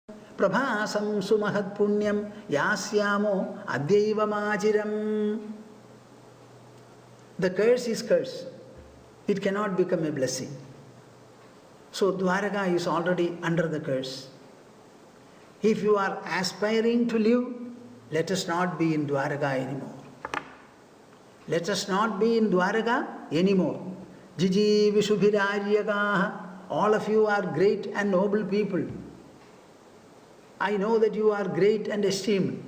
prabhasam sumahat punyam yasyamo adyaiva majiram. The curse is curse. It cannot become a blessing. So Dwaraka is already under the curse. If you are aspiring to live, let us not be in Dwaraka anymore. Let us not be in Dwaraka anymore. Jiji Vishubhiraryagaha. All of you are great and noble people. I know that you are great and esteemed.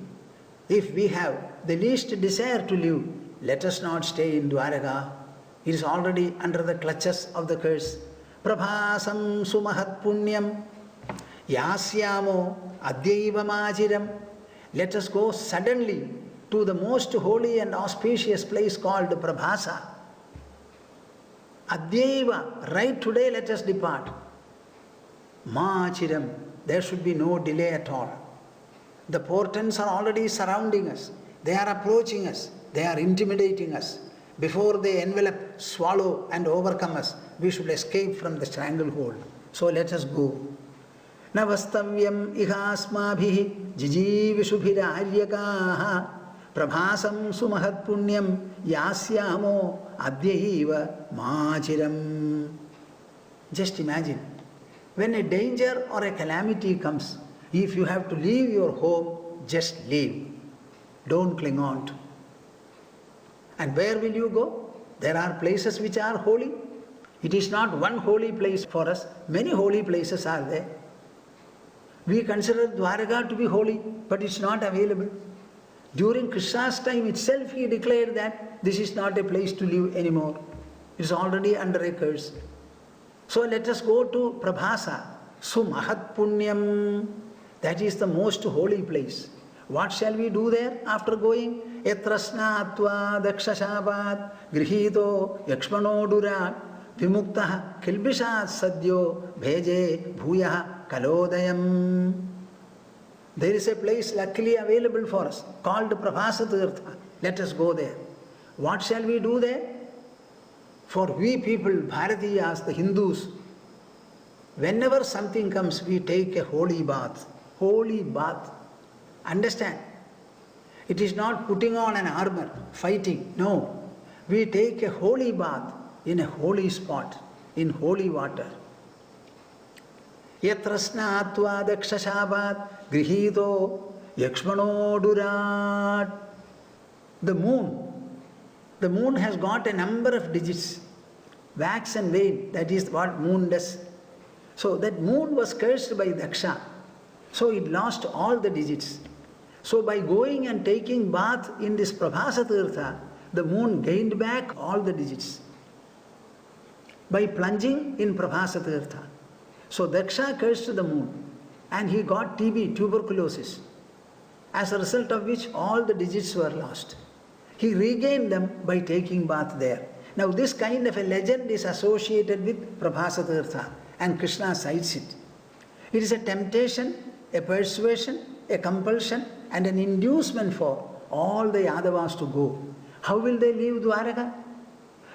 If we have the least desire to live, let us not stay in Dwaraka. It is already under the clutches of the curse. Prabhasam sumahat punyam yasyamo adyaiva majiram. Let us go suddenly to the most holy and auspicious place called Prabhasa. Adyaiva, right today let us depart. Machiram, there should be no delay at all. The portents are already surrounding us. They are approaching us. They are intimidating us. Before they envelop, swallow and overcome us, we should escape from the stranglehold. So let us go. Navastavyam ihasmabhihi jijivishubhiraryakaha prabhasam sumahat punyam yasyamo adyaiva machiram. Just imagine, when a danger or a calamity comes, if you have to leave your home, just leave. Don't cling on to. And where will you go? There are places which are holy. It is not one holy place for us. Many holy places are there. We consider Dwaraka to be holy, but it's not available. During Krishna's time itself, he declared that this is not a place to live anymore. It's already under a curse. So let us go to Prabhasa, Sumahat Punyam. That is the most holy place. What shall we do there after going? Yatrasnatva dakshashapat grihito yakshmanodurat vimuktaha kilbishat sadyo bheje bhuyaha kalodayam. There is a place luckily available for us called Prabhasa Tirtha. Let us go there. What shall we do there? For we people, Bharatiyas, the Hindus, whenever something comes, we take a holy bath. Holy bath. Understand? It is not putting on an armor, fighting. No. We take a holy bath in a holy spot, in holy water. Yatrasna atva dakshashavat grihito yakshmanodurat. The moon has got a number of digits. Wax and wane, that is what moon does. So that moon was cursed by Daksha. So it lost all the digits. So by going and taking bath in this Prabhasa Tirtha, the moon gained back all the digits. By plunging in Prabhasa Tirtha. So Daksha cursed the moon and he got TB, tuberculosis, as a result of which all the digits were lost. He regained them by taking bath there. Now this kind of a legend is associated with Prabhasa Tirtha and Krishna cites it. It is a temptation, a persuasion, a compulsion and an inducement for all the Yadavas to go. How will they leave Dwaraka?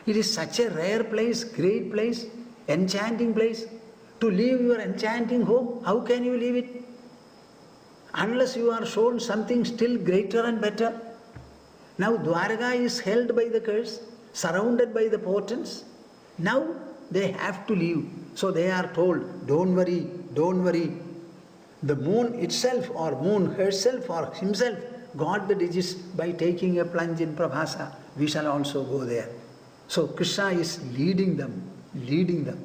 It is such a rare place, great place, enchanting place. To leave your enchanting home, how can you leave it? Unless you are shown something still greater and better. Now Dwaraka is held by the curse, surrounded by the portents. Now they have to leave. So they are told, don't worry, don't worry. The moon itself or moon herself or himself got the digits by taking a plunge in Prabhasa. We shall also go there. So Krishna is leading them, leading them.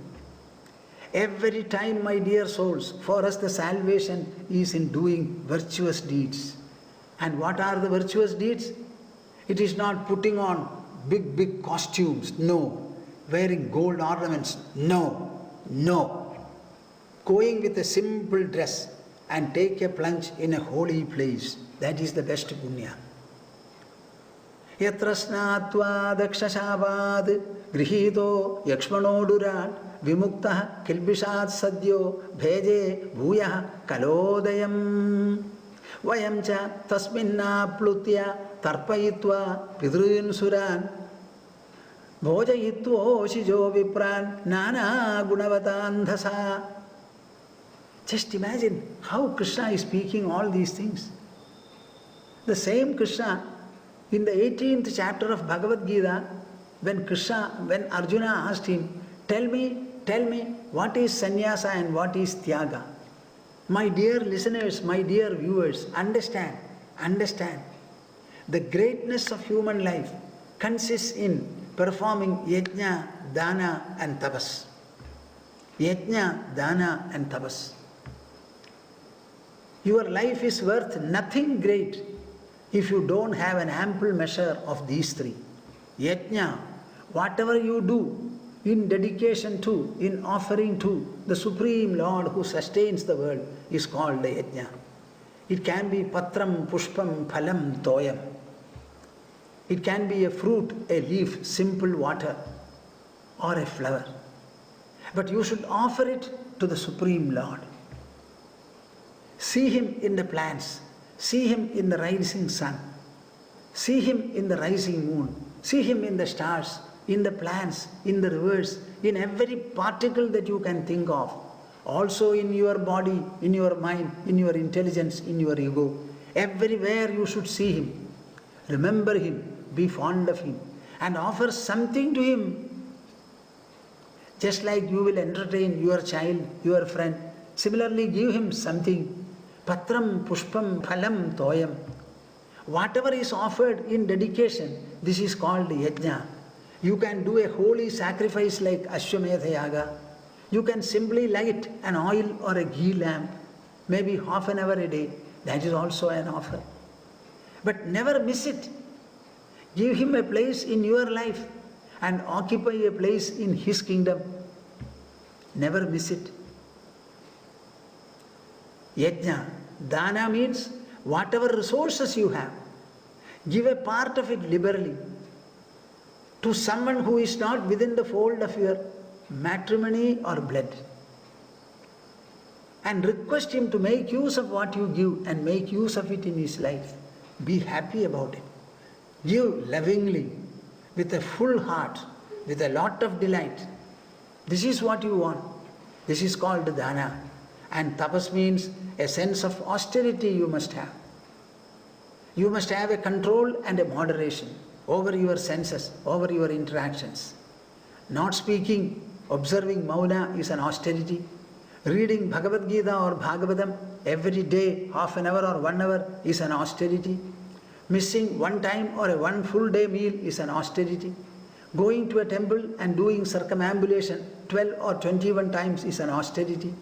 Every time, my dear souls, for us the salvation is in doing virtuous deeds. And what are the virtuous deeds? It is not putting on big costumes, no. Wearing gold ornaments, no, no. Going with a simple dress and take a plunge in a holy place, that is the best punya. Yatrasnatva dakshashavat grihito yakshmanodurat vimuktaha kilbishat sadyo bheje bhuyaha kalodayam. Vayamcha tasminna plutya tarpayitva pidruin suran bhojayitvo shijo vipran nana gunavatan dhasa Just imagine how Krishna is speaking all these things. The same Krishna, in the 18th chapter of Bhagavad Gita, when Arjuna asked him, tell me, what is sannyasa and what is tyaga? My dear listeners, my dear viewers, understand. The greatness of human life consists in performing yajna, dana and tapas. Yajna, dana and tapas. Your life is worth nothing great if you don't have an ample measure of these three. Yajna, whatever you do in dedication to, in offering to the Supreme Lord who sustains the world is called the yajna. It can be patram, pushpam, phalam, toyam. It can be a fruit, a leaf, simple water, or a flower. But you should offer it to the Supreme Lord. See Him in the plants. See Him in the rising sun. See Him in the rising moon. See Him in the stars, in the plants, in the rivers, in every particle that you can think of. Also in your body, in your mind, in your intelligence, in your ego. Everywhere you should see Him. Remember Him, be fond of Him, and offer something to Him. Just like you will entertain your child, your friend, similarly give him something. Patram, pushpam, phalam, toyam. Whatever is offered in dedication, this is called yajna. You can do a holy sacrifice like Ashwamedha Yaga. You can simply light an oil or a ghee lamp, maybe half an hour a day. That is also an offer. But never miss it. Give Him a place in your life and occupy a place in His kingdom. Never miss it. Yajna. Dana means whatever resources you have, give a part of it liberally to someone who is not within the fold of your matrimony or blood. And request him to make use of what you give and make use of it in his life. Be happy about it. Give lovingly, with a full heart, with a lot of delight. This is what you want. This is called dana. And tapas means a sense of austerity you must have. You must have a control and a moderation over your senses, over your interactions. Not speaking, observing mauna is an austerity. Reading Bhagavad Gita or Bhagavatam every day, half an hour or 1 hour is an austerity. Missing one time or a one full day meal is an austerity. Going to a temple and doing circumambulation 12 or 21 times is an austerity.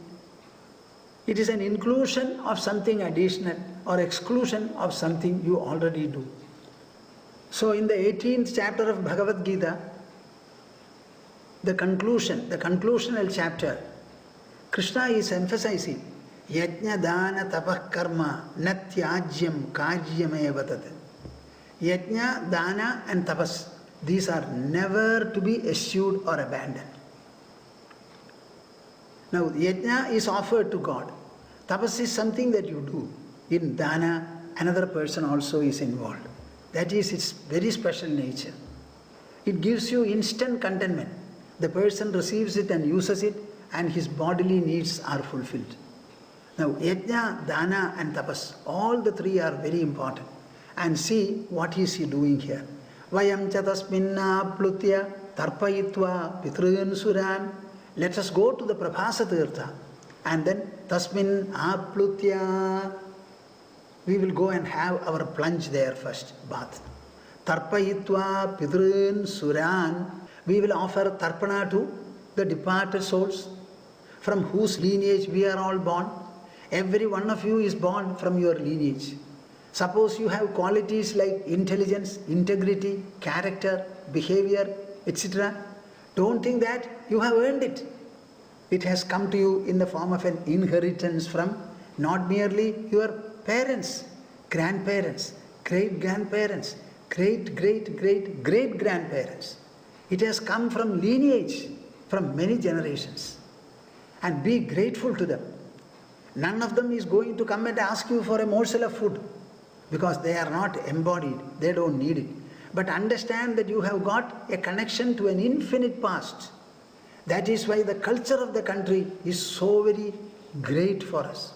It is an inclusion of something additional or exclusion of something you already do. So in the 18th chapter of Bhagavad Gita, the conclusional chapter, Krishna is emphasizing Yajna Dana Tapah Karma Natyajyam Karyameva Tat. Yajna, Dana and Tapas, these are never to be eschewed or abandoned. Now Yajna is offered to God. Tapas is something that you do. In Dana, another person also is involved. That is its very special nature. It gives you instant contentment. The person receives it and uses it, and his bodily needs are fulfilled. Now, yajna, dana and tapas, all the three are very important. And see what is he doing here. Vayam cha tasminna plutya tarpayitva pitrun suran. Let us go to the Prabhasa Tirtha, and then tasmin aplutya. We will go and have our plunge there first, bath. Tarpayitva pitrun suran. We will offer tarpana to the departed souls from whose lineage we are all born. Every one of you is born from your lineage. Suppose you have qualities like intelligence, integrity, character, behavior, etc. Don't think that you have earned it. It has come to you in the form of an inheritance from not merely your parents, grandparents, great-grandparents, great-great-great-great-grandparents. It has come from lineage, from many generations. And be grateful to them. None of them is going to come and ask you for a morsel of food because they are not embodied, they don't need it. But understand that you have got a connection to an infinite past. That is why the culture of the country is so very great for us.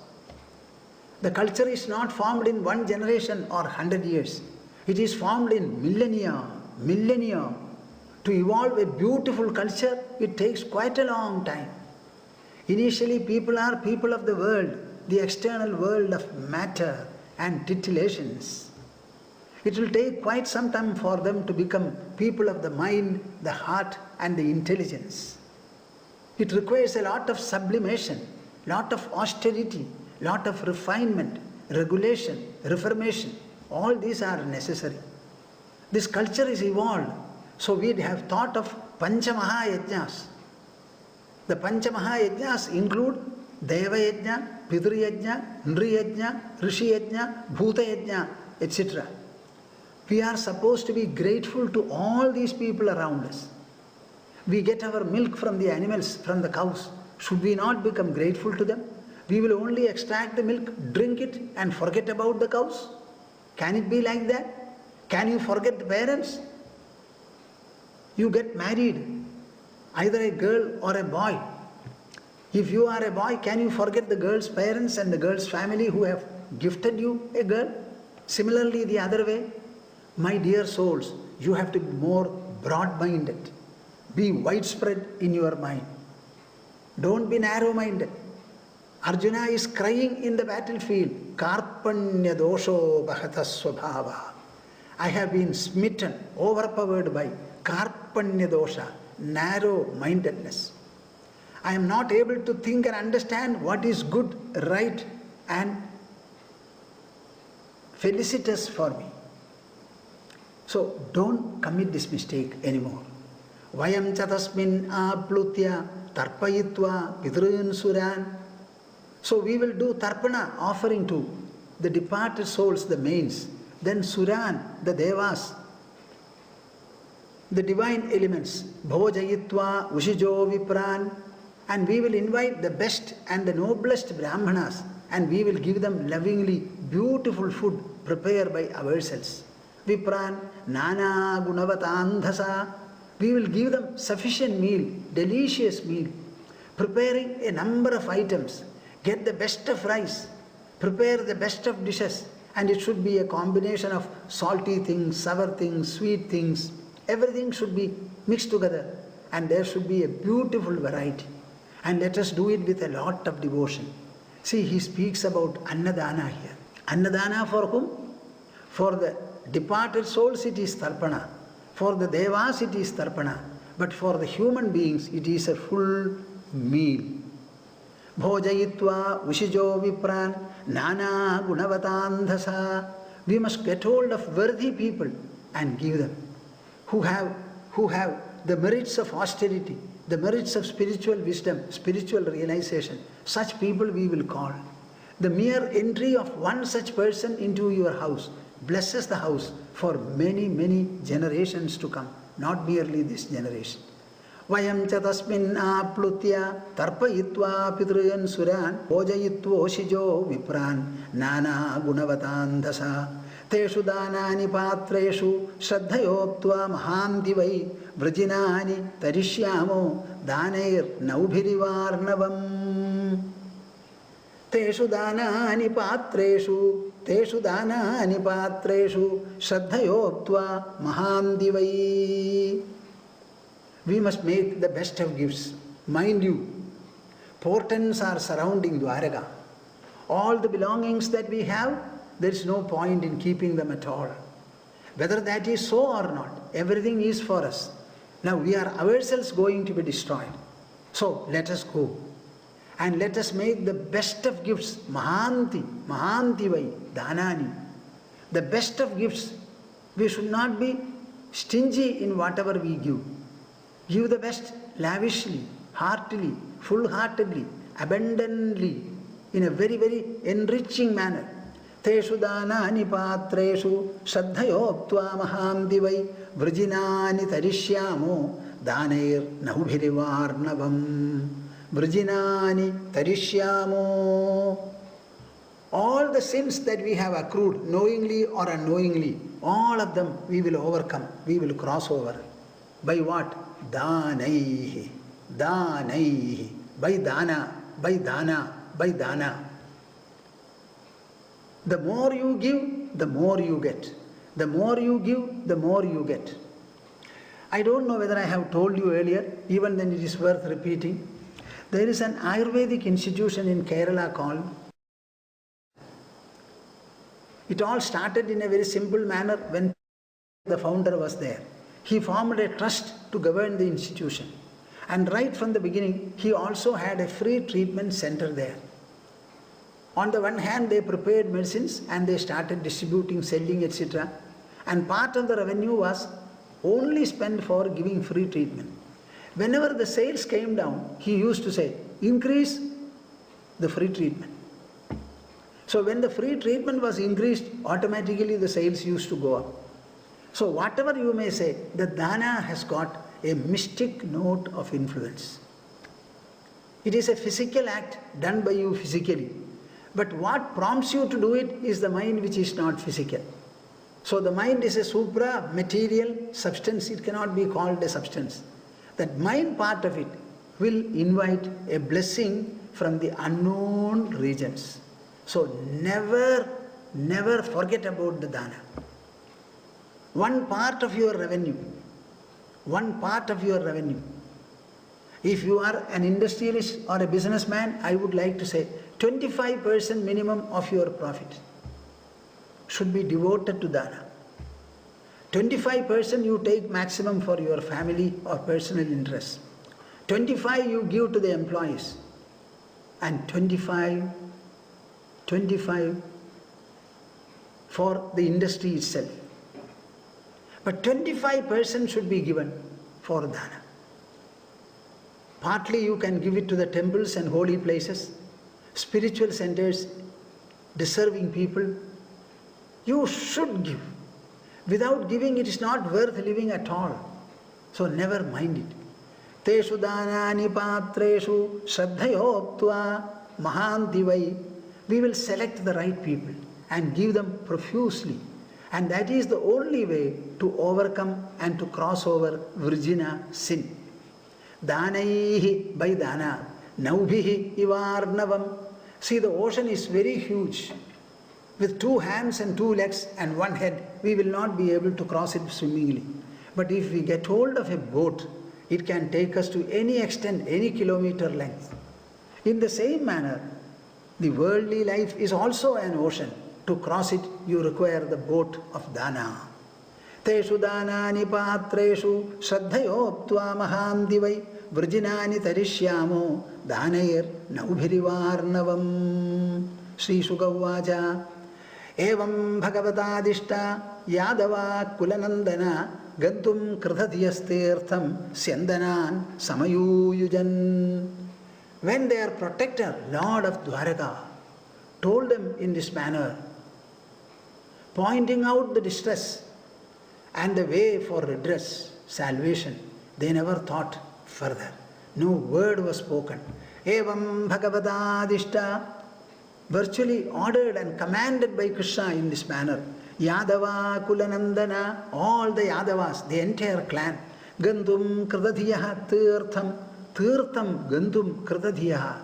The culture is not formed in one generation or 100 years. It is formed in millennia. To evolve a beautiful culture, it takes quite a long time. Initially, people are people of the world, the external world of matter and titillations. It will take quite some time for them to become people of the mind, the heart and the intelligence. It requires a lot of sublimation, lot of austerity, lot of refinement, regulation, reformation. All these are necessary. This culture is evolved. So we have thought of Panchamaha-yajnas. The Panchamaha-yajnas include Deva-yajna, Pitru-yajna, Nri-yajna, Rishi-yajna, Bhuta-yajna, etc. We are supposed to be grateful to all these people around us. We get our milk from the animals, from the cows. Should we not become grateful to them? We will only extract the milk, drink it and forget about the cows? Can it be like that? Can you forget the parents? You get married, either a girl or a boy. If you are a boy, can you forget the girl's parents and the girl's family who have gifted you a girl? Similarly, the other way, my dear souls, you have to be more broad-minded. Be widespread in your mind. Don't be narrow-minded. Arjuna is crying in the battlefield, Karpanya dosho bhata swabhava. I have been smitten, overpowered by Karpanya dosha, narrow-mindedness. I am not able to think and understand what is good, right and felicitous for me. So don't commit this mistake anymore. Vayam chatasmin aplutya tarpayitva vidrun suran. So we will do tarpana, offering to the departed souls, the mains, then suran, the devas, the divine elements, bhojayitva ushijo vipran, and we will invite the best and the noblest brahmanas and we will give them lovingly beautiful food prepared by ourselves. Vipran, nana gunavatandhasa. We will give them sufficient meal, delicious meal, preparing a number of items. Get the best of rice, prepare the best of dishes, and it should be a combination of salty things, sour things, sweet things. Everything should be mixed together and there should be a beautiful variety. And let us do it with a lot of devotion. See, he speaks about Annadana here. Annadana for whom? For the departed souls it is Tarpana. For the Devas it is Tarpana. But for the human beings it is a full meal. Bhojayitva Ushijo Vipran Nana Gunavatandhasa. We must get hold of worthy people and give them who have the merits of austerity, the merits of spiritual wisdom, spiritual realization. Such people we will call. The mere entry of one such person into your house blesses the house for many, many generations to come, not merely this generation. Vayam chatasmin aplutya tarpayitva pitryan suran bhojayitva oshijo vipran nana gunavatandhasa teshu danani patreshu shraddhayoptva mahanti vai vrajinani tarishyamo danair naubhirivarnavam. Teshu danani patreshu shraddhayoptva mahanti vai. We must make the best of gifts. Mind you, portents are surrounding Dwaraka. All the belongings that we have, there is no point in keeping them at all. Whether that is so or not, everything is for us. Now we are ourselves going to be destroyed. So let us go. And let us make the best of gifts. Mahanti vai, danani. The best of gifts. We should not be stingy in whatever we give. Give the best lavishly, heartily, full-heartedly, abundantly, in a very, very enriching manner. Teshu danani patreshu shraddhayoptva mahamdi vai vrajinani tarishyamo danair naubhirivarnavam. Vrajinani tarishyamo. All the sins that we have accrued, knowingly or unknowingly, all of them we will overcome, we will cross over. By what? Danaihi. By dana. by dana. The more you give, the more you get. The more you give, the more you get. I don't know whether I have told you earlier, even then it is worth repeating. There is an Ayurvedic institution in Kerala called. It all started in a very simple manner when the founder was there. He formed a trust to govern the institution. And right from the beginning, he also had a free treatment center there. On the one hand, they prepared medicines and they started distributing, selling, etc. And part of the revenue was only spent for giving free treatment. Whenever the sales came down, he used to say, increase the free treatment. So when the free treatment was increased, automatically the sales used to go up. So whatever you may say, the dana has got a mystic note of influence. It is a physical act done by you physically. But what prompts you to do it is the mind which is not physical. So the mind is a supra-material substance. It cannot be called a substance. That mind part of it will invite a blessing from the unknown regions. So never forget about the dana. One part of your revenue. If you are an industrialist or a businessman, I would like to say 25% minimum of your profit should be devoted to dana. 25% you take maximum for your family or personal interests. 25% you give to the employees. And 25% for the industry itself. But 25% should be given for dana. Partly you can give it to the temples and holy places, spiritual centers, deserving people. You should give. Without giving, it is not worth living at all. So never mind it. Teshu danani patreshu shraddhayoptva mahanti vai. We will select the right people and give them profusely. And that is the only way to overcome and to cross over virgina sin. Danaihi by dana, naubhihi ivarnavam. See, the ocean is very huge. With 2 hands and 2 legs and 1 head, we will not be able to cross it swimmingly. But if we get hold of a boat, it can take us to any extent, any kilometer length. In the same manner, the worldly life is also an ocean. To cross it, you require the boat of dana. Teshu danani patreshu shraddhayoptva mahanti vai vrjinani tarishyamo danair naubhirivarnavam. Sri Shuka uvacha evam bhagavatadishta yadava kulanandana gantum kridhadyastirtham syandanan samayuyujan. When their protector, Lord of Dwaraka, told them in this manner, pointing out the distress and the way for redress, salvation, they never thought further. No word was spoken. Evam bhagavatadishta, virtually ordered and commanded by Krishna in this manner. Yadava Kulanandana, all the Yadavas, the entire clan. Gandhum Kridadhiyaha Tirtham, Tirtham Gandhum Kridadhiyaha.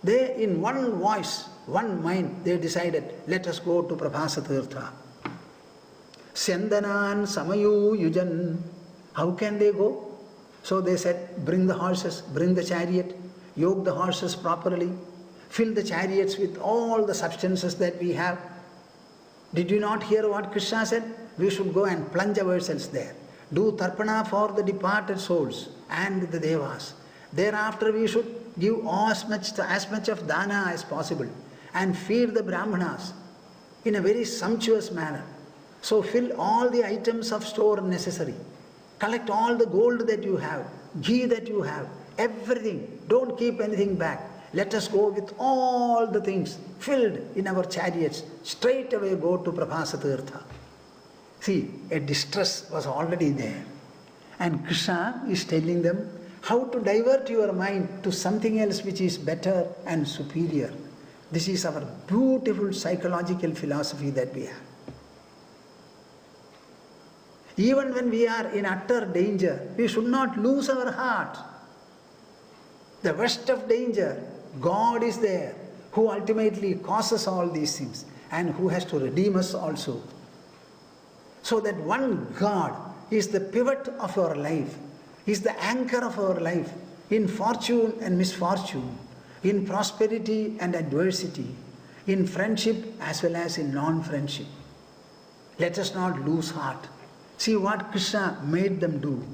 They in one voice, one mind, they decided, let us go to Prabhasa Tirtha. Syandanan Samayu Yujan. How can they go? So they said, bring the horses, bring the chariot, yoke the horses properly, fill the chariots with all the substances that we have. Did you not hear what Krishna said? We should go and plunge ourselves there. Do tarpana for the departed souls and the devas. Thereafter we should give as much of dana as possible and feed the brahmanas in a very sumptuous manner. So fill all the items of store necessary. Collect all the gold that you have, ghee that you have, everything. Don't keep anything back. Let us go with all the things filled in our chariots. Straight away go to Prabhasa Tirtha. See, a distress was already there. And Krishna is telling them how to divert your mind to something else which is better and superior. This is our beautiful psychological philosophy that we have. Even when we are in utter danger, we should not lose our heart. The worst of danger, God is there, who ultimately causes all these things and who has to redeem us also. So that one God is the pivot of our life, is the anchor of our life in fortune and misfortune, in prosperity and adversity, in friendship as well as in non-friendship. Let us not lose heart. See what Krishna made them do.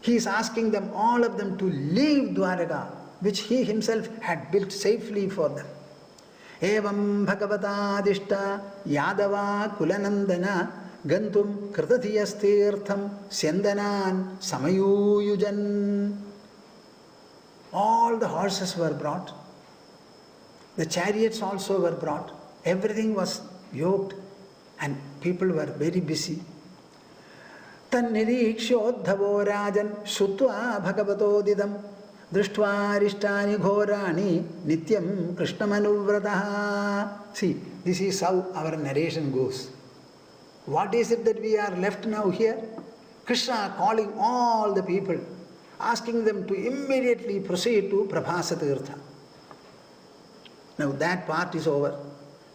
He is asking them, all of them, to leave Dwaraka, which he himself had built safely for them. Evam bhagavatadishta yadava kulanandana gantum kritatiyastirtham syandanan samayuyujan. All the horses were brought. The chariots also were brought. Everything was yoked and people were very busy. Tannirikshodhavo rajan shutva bhagavatodidam drishtvarishthani ghorani nityam krishnamanuvrataha. See, this is how our narration goes. What is it that we are left now here? Krishna calling all the people, asking them to immediately proceed to Prabhasa Tirtha. Now that part is over.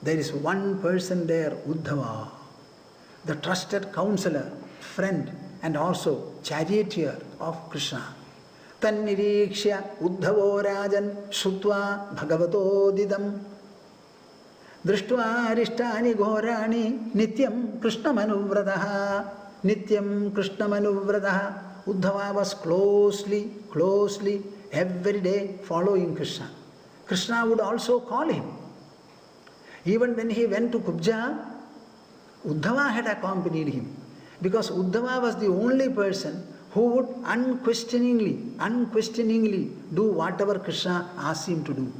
There is one person there, Uddhava, the trusted counselor, friend, and also charioteer of Krishna. Tannirikshya Uddhavo Rajan Shutva Bhagavatodidam Drishtva Arishtani Ghorani Nityam Krishnamanuvrataha. Nityam Krishnamanuvrataha. Uddhava was closely every day following Krishna. Krishna would also call him. Even when he went to Kubja, Uddhava had accompanied him, because Uddhava was the only person who would unquestioningly do whatever Krishna asked him to do.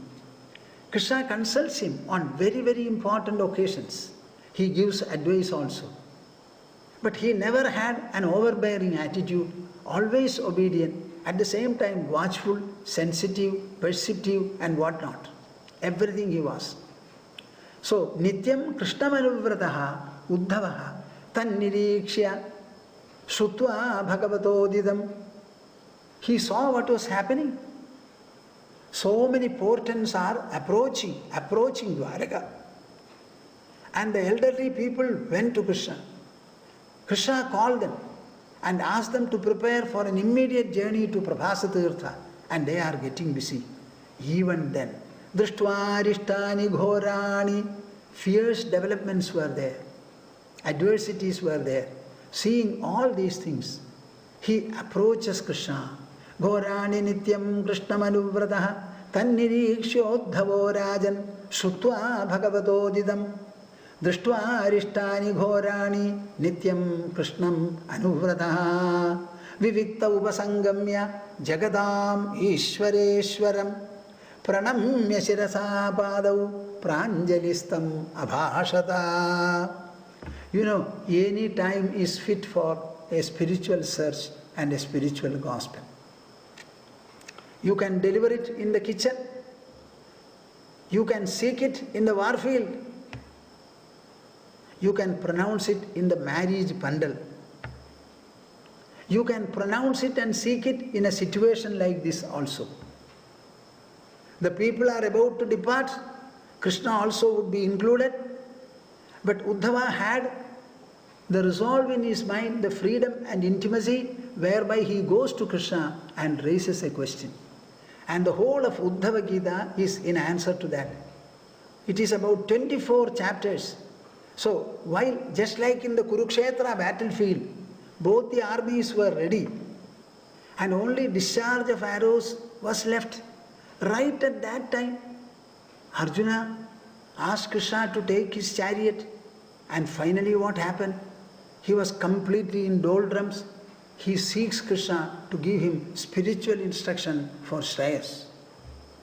Krishna consults him on very important occasions. He gives advice also. But he never had an overbearing attitude, always obedient, at the same time watchful, sensitive, perceptive and whatnot. Everything he was. So, Nityam Krishnamanuvrataha Uddhavaha Tannirikshya Shutva Bhagavatodidam. He saw what was happening. So many portents are approaching Dwaraka. And the elderly people went to Krishna. Krishna called them and asked them to prepare for an immediate journey to Prabhasa Tirtha, and they are getting busy. Even then, Drishtvarishthani Ghorani, fierce developments were there, adversities were there. Seeing all these things, he approaches Krishna. Ghorani Nityam Krishnamanuvrataha Tannirikshodhavo Rajan Shutva Bhagavatodidam Drishtva Arishtani Ghorani Nityam Krishnam Anuvrataha Vivikta Upasangamya Jagadam Ishwareshwaram Pranamya Shirasa Padau Pranjalistam Abhashata. You know, any time is fit for a spiritual search and a spiritual gospel. You can deliver it in the kitchen. You can seek it in the warfield. You can pronounce it in the marriage bundle. You can pronounce it and seek it in a situation like this also. The people are about to depart. Krishna also would be included. But Uddhava had the resolve in his mind, the freedom and intimacy, whereby he goes to Krishna and raises a question. And the whole of Uddhava Gita is in answer to that. It is about 24 chapters. So, while just like in the Kurukshetra battlefield, both the armies were ready and only discharge of arrows was left, right at that time, Arjuna asked Krishna to take his chariot, and finally what happened? He was completely in doldrums. He seeks Krishna to give him spiritual instruction for Shreyas.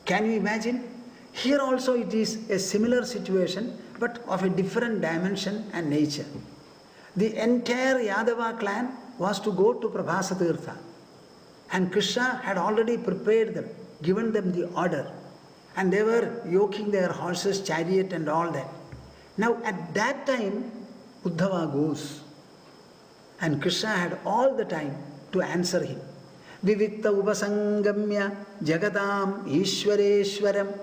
Can you imagine? Here also it is a similar situation, but of a different dimension and nature. The entire Yadava clan was to go to Prabhasa Tirtha, and Krishna had already prepared them, given them the order, and they were yoking their horses, chariot and all that. Now at that time, Uddhava goes, and Krishna had all the time to answer him. Vivikta upasangamya jagatam ishwareshwaram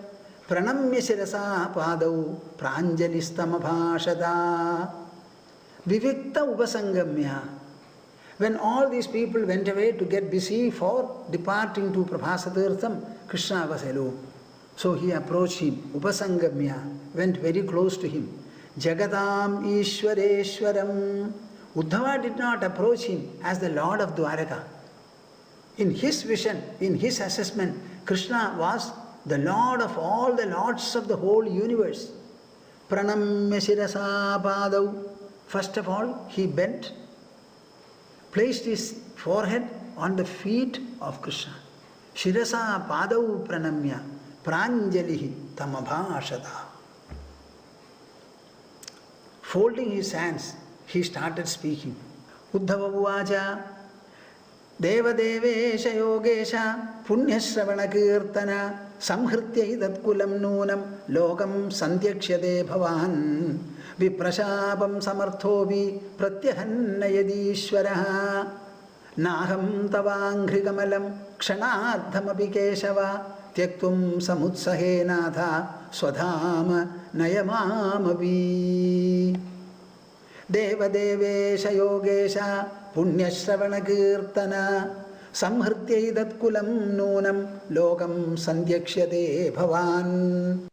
pranamya shirasa padau pranjalistamabhashata vivikta upasangamya. When all these people went away to get busy for departing to Prabhasatirtham, Krishna was alone. So he approached him, upasangamya, went very close to him. Jagatam Ishwareshwaram. Uddhava did not approach him as the Lord of Dwaraka. In his vision, in his assessment, Krishna was the Lord of all the lords of the whole universe. Pranamya shirasa padau. First of all, he bent, placed his forehead on the feet of Krishna. Shirasa padau pranamya pranjalihi tamabhashata. Folding his hands, he started speaking. Uddhava uvacha Devadevesha yogesha punyashravana kirtana samhritya idatkulam nunam lokam sandhyakshate bhavan viprashapam samarthovi pratyahannayadishvaraha naham tavanghrikamalam kshanadhamapi keshava tyaktum samutsahe natha swadhama nayamamavi. Devadevesha yogesha punyashravana kirtana samhritya idatkulam nunam lokam sandhyakshate bhavan.